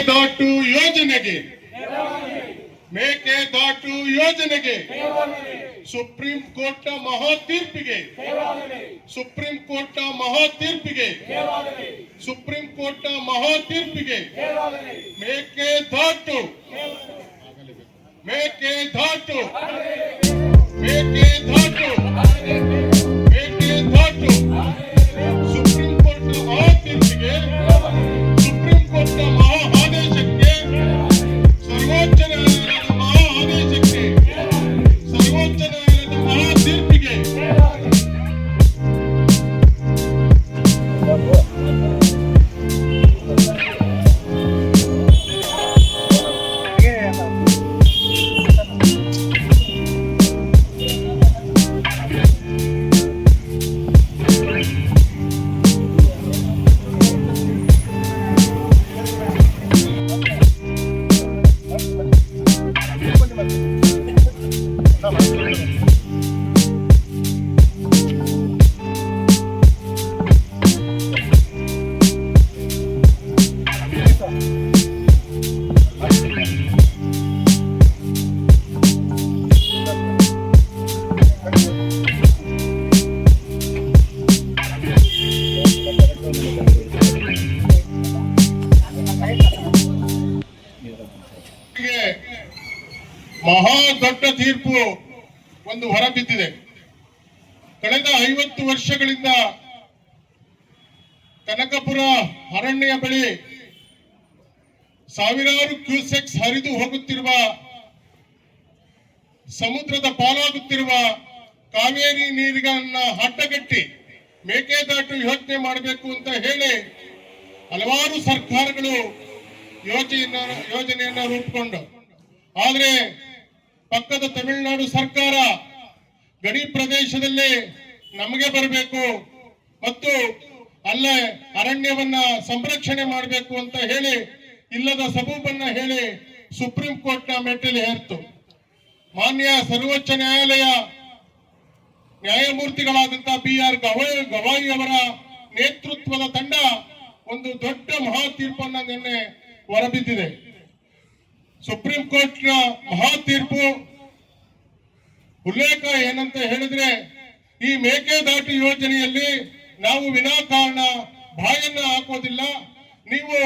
ಮೇಕೆದಾಟು ಯೋಜನೆಗೆ supreme court ಮಹಾ ತೀರ್ಪಿಗೆ ಮೇಕೆದಾಟು ಸುಪ್ರೀಂ ಕೋರ್ಟ್ ಮಹಾ ತೀರ್ಪಿಗೆ, ಸುಪ್ರೀಂ ಕೋರ್ಟ್ ಮಹಾ ಆದೇಶಕ್ಕೆ, ಸರ್ವೋಚ್ಚ ನ್ಯಾಯಾಲಯದ ಮಹಾ ಆದೇಶಕ್ಕೆ, ಸರ್ವೋಚ್ಚ ನ್ಯಾಯಾಲಯದ ಮಹಾ ತೀರ್ಪಿಗೆ ಮಹಾ ದೊಡ್ಡ ತೀರ್ಪು ಒಂದು ಹೊರಬಿದ್ದಿದೆ. ಕಳೆದ 50 ವರ್ಷಗಳಿಂದ ಕನಕಪುರ ಅರಣ್ಯ ಬಳಿ ಸಾವಿರಾರು ಕ್ಯೂಸೆಕ್ಸ್ ಹರಿದು ಹೋಗುತ್ತಿರುವ, ಸಮುದ್ರದ ಪಾಲಾಗುತ್ತಿರುವ ಕಾವೇರಿ ನೀರಿನ ಅಡ್ಡಗಟ್ಟಿ ಮೇಕೆದಾಟು ಯೋಜನೆ ಮಾಡಬೇಕು ಅಂತ ಹೇಳಿ ಹಲವಾರು ಸರ್ಕಾರಗಳು ಯೋಜನೆಯನ್ನ ರೂಪಿಸಿಕೊಂಡು, ಆದರೆ ಪಕ್ಕದ ತಮಿಳುನಾಡು ಸರ್ಕಾರ ಗಡಿ ಪ್ರದೇಶದಲ್ಲಿ ನಮಗೆ ಬರಬೇಕು ಮತ್ತು ಅಲ್ಲೇ ಅರಣ್ಯವನ್ನ ಸಂರಕ್ಷಣೆ ಮಾಡಬೇಕು ಅಂತ ಹೇಳಿ ಇಲ್ಲದ ಸಬೂಬನ್ನ ಹೇಳಿ ಸುಪ್ರೀಂ ಕೋರ್ಟ್ ನ ಮೆಟ್ಟಿಲು ಏರ್ತು. ಮಾನ್ಯ ಸರ್ವೋಚ್ಚ ನ್ಯಾಯಾಲಯ ನ್ಯಾಯಮೂರ್ತಿಗಳಾದಂತಹ BR ಗವಾಯಿ ಅವರ ನೇತೃತ್ವದ ತಂಡ ಒಂದು ದೊಡ್ಡ ಮಹಾ ತೀರ್ಪನ್ನ ನಿನ್ನೆ ಹೊರಬಿದ್ದಿದೆ. ಸುಪ್ರೀಂ ಕೋರ್ಟ್ ನ ಮಹಾ ತೀರ್ಪು ಉಲ್ಲೇಖ ಏನಂತ ಹೇಳಿದ್ರೆ, ಈ ಮೇಕೆದಾಟು ಯೋಜನೆಯಲ್ಲಿ ನಾವು ವಿನಾಕಾರಣ ಬಾಯನ್ನ ಹಾಕೋದಿಲ್ಲ. ನೀವು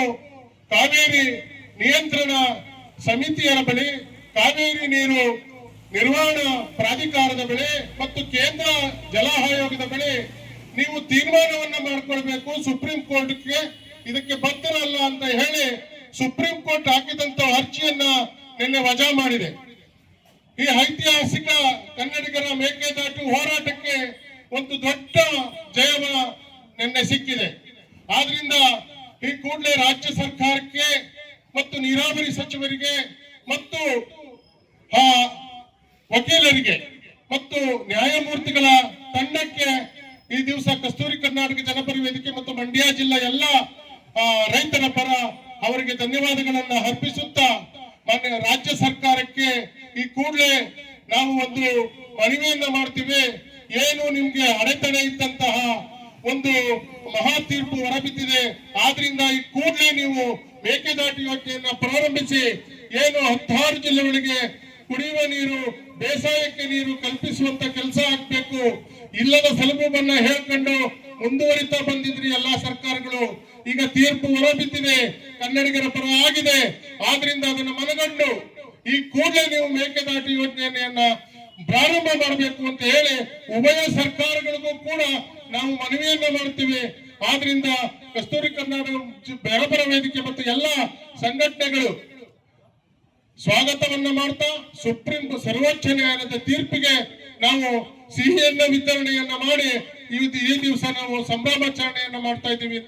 ಕಾವೇರಿ ನಿಯಂತ್ರಣ ಸಮಿತಿಯರ ಬಳಿ, ಕಾವೇರಿ ನೀರು ನಿರ್ವಹಣಾ ಪ್ರಾಧಿಕಾರದ ಬಳಿ ಮತ್ತು ಕೇಂದ್ರ ಜಲ ಆಯೋಗದ ಬಳಿ ನೀವು ತೀರ್ಮಾನವನ್ನ ಮಾಡಿಕೊಳ್ಬೇಕು. ಸುಪ್ರೀಂ ಕೋರ್ಟ್ಗೆ ಇದಕ್ಕೆ ಬದ್ಧರಲ್ಲ ಅಂತ ಹೇಳಿ ಸುಪ್ರೀಂ ಕೋರ್ಟ್ ಹಾಕಿದಂತ ಅರ್ಜಿಯನ್ನ ನಿನ್ನೆ ವಜಾ ಮಾಡಿದೆ. ಈ ಐತಿಹಾಸಿಕ ಕನ್ನಡಿಗರ ಮೇಕೆದಾಟು ಹೋರಾಟಕ್ಕೆ ಒಂದು ದೊಡ್ಡ ಜಯವ ನಿನ್ನೆ ಸಿಕ್ಕಿದೆ. ಆದ್ರಿಂದ ಈ ಕೂಡಲೇ ರಾಜ್ಯ ಸರ್ಕಾರಕ್ಕೆ ಮತ್ತು ನೀರಾವರಿ ಸಚಿವರಿಗೆ ಮತ್ತು ವಕೀಲರಿಗೆ ಮತ್ತು ನ್ಯಾಯಮೂರ್ತಿಗಳ ತಂಡಕ್ಕೆ ಈ ದಿವಸ ಕಸ್ತೂರಿ ಕರ್ನಾಟಕ ಜನಪರ ವೇದಿಕೆ ಮತ್ತು ಮಂಡ್ಯ ಜಿಲ್ಲಾ ಎಲ್ಲ ರೈತರ ಪರ ಅವರಿಗೆ ಧನ್ಯವಾದಗಳನ್ನ ಅರ್ಪಿಸುತ್ತಾ, ಮಾನ್ಯ ರಾಜ್ಯ ಸರ್ಕಾರಕ್ಕೆ ಈ ಕೂಡಲೇ ನಾವು ಒಂದು ಮನವಿಯನ್ನ ಮಾಡ್ತೀವಿ. ಏನು ನಿಮ್ಗೆ ಅಡೆತಡೆ ಇದ್ದಂತಹ ಒಂದು ಮಹಾ ತೀರ್ಪು ಹೊರಬಿದ್ದಿದೆ, ಆದ್ರಿಂದ ಈ ಕೂಡಲೇ ನೀವು ಮೇಕೆದಾಟು ಯೋಜನೆಯನ್ನ ಪ್ರಾರಂಭಿಸಿ, ಏನು 16 ಜಿಲ್ಲೆಗಳಿಗೆ ಕುಡಿಯುವ ನೀರು, ಬೇಸಾಯಕ್ಕೆ ನೀರು ಕಲ್ಪಿಸುವಂತ ಕೆಲಸ ಆಗ್ಬೇಕು. ಇಲ್ಲದ ಸಲುಬನ್ನ ಹೇಳ್ಕೊಂಡು ಮುಂದುವರಿತಾ ಬಂದಿದ್ರಿ ಎಲ್ಲಾ ಸರ್ಕಾರಗಳು. ಈಗ ತೀರ್ಪು ಹೊರಬಿದ್ದಿದೆ, ಕನ್ನಡಿಗರ ಪರ ಆಗಿದೆ. ಆದ್ರಿಂದ ಅದನ್ನು ಮನಗಂಡು ಈ ಕೂಡಲೇ ನೀವು ಮೇಕೆದಾಟು ಯೋಜನೆಯನ್ನ ಪ್ರಾರಂಭ ಮಾಡಬೇಕು ಅಂತ ಹೇಳಿ ಉಭಯ ಸರ್ಕಾರಗಳಿಗೂ ಕೂಡ ನಾವು ಮನವಿಯನ್ನ ಮಾಡ್ತೀವಿ. ಆದ್ರಿಂದ ಕಸ್ತೂರಿ ಕರ್ನಾಟಕ ಜನಪರ ವೇದಿಕೆ ಮತ್ತು ಎಲ್ಲ ಸಂಘಟನೆಗಳು ಸ್ವಾಗತವನ್ನ ಮಾಡ್ತಾ, ಸರ್ವೋಚ್ಚ ನ್ಯಾಯಾಲಯದ ತೀರ್ಪಿಗೆ ನಾವು ಸಿಹಿಯನ್ನ ವಿತರಣೆಯನ್ನ ಮಾಡಿ ಈ ದಿವಸ ನಾವು ಸಂಭ್ರಮಾಚರಣೆಯನ್ನ ಮಾಡ್ತಾ ಇದ್ದೀವಿ.